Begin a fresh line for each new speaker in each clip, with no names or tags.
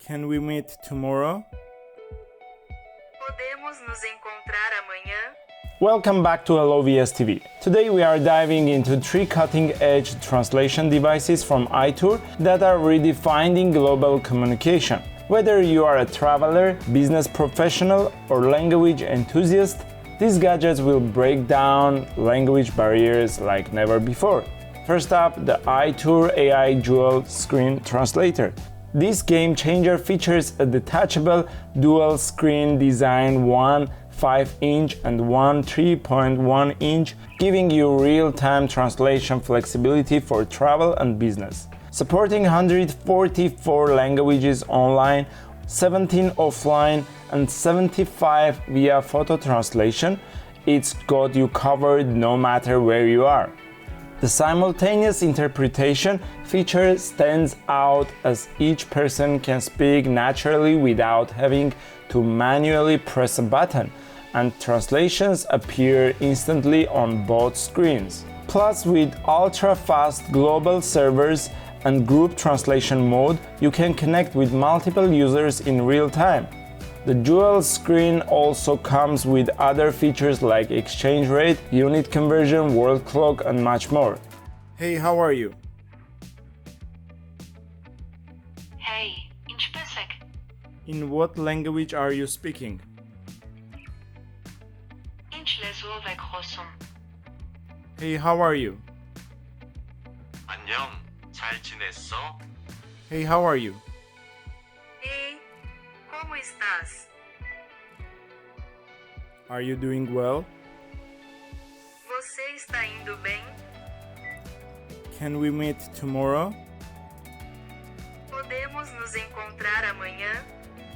Can we meet tomorrow?
Podemos nos encontrar amanhã?
Welcome back to HelloVSTV. Today we are diving into 3 cutting-edge translation devices from iTour that are redefining global communication. Whether you are a traveler, business professional, or language enthusiast, these gadgets will break down language barriers like never before. First up, the iTour AI Dual Screen Translator. This game changer features a detachable dual screen design, one 5-inch and one 3.1-inch, giving you real-time translation flexibility for travel and business. Supporting 144 languages online, 17 offline, and 75 via photo translation, it's got you covered no matter where you are. The simultaneous interpretation feature stands out as each person can speak naturally without having to manually press a button, and translations appear instantly on both screens. Plus, with ultra-fast global servers and group translation mode, you can connect with multiple users in real time. The dual screen also comes with other features like exchange rate, unit conversion, world clock, and much more. Hey, how are you?
Hej, idź pysek.
In what language are you speaking?
Idź słówek rozum.
Hey, how are you?
안녕, 잘 지냈어?
Hey, how are you?
Ei, como estás?
Are you doing well?
Você está indo bem?
Can we meet tomorrow?
Podemos nos encontrar amanhã?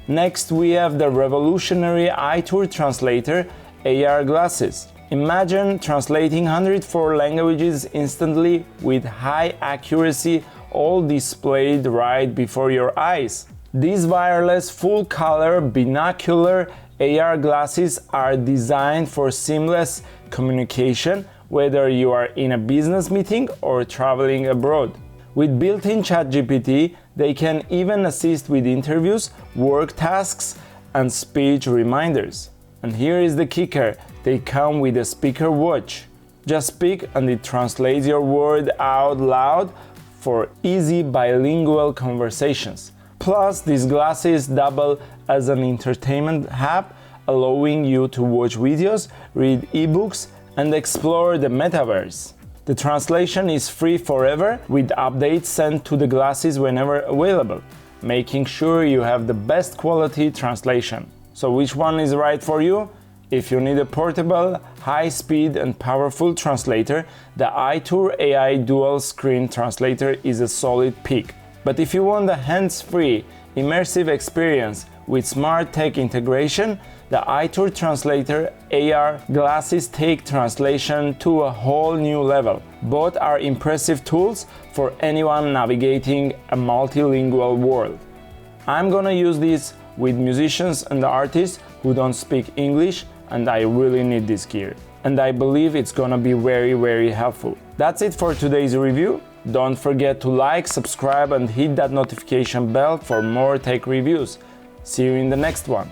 Next, we have the revolutionary iTour Translator AR glasses. Imagine translating 104 languages instantly with high accuracy, all displayed right before your eyes. These wireless full-color binocular AR glasses are designed for seamless communication, whether you are in a business meeting or traveling abroad. With built-in ChatGPT, they can even assist with interviews, work tasks, and speech reminders. And here is the kicker, they come with a speaker watch. Just speak and it translates your word out loud for easy bilingual conversations. Plus, these glasses double as an entertainment hub, allowing you to watch videos, read ebooks, and explore the metaverse. The translation is free forever, with updates sent to the glasses whenever available, making sure you have the best quality translation. So which one is right for you? If you need a portable, high-speed and powerful translator, the iTour AI Dual Screen Translator is a solid pick. But if you want a hands-free, immersive experience with smart tech integration, the iTour Translator AR glasses take translation to a whole new level. Both are impressive tools for anyone navigating a multilingual world. I'm gonna use these with musicians and artists who don't speak English, and I really need this gear. And I believe it's gonna be very helpful. That's it for today's review. Don't forget to like, subscribe, and hit that notification bell for more tech reviews. See you in the next one.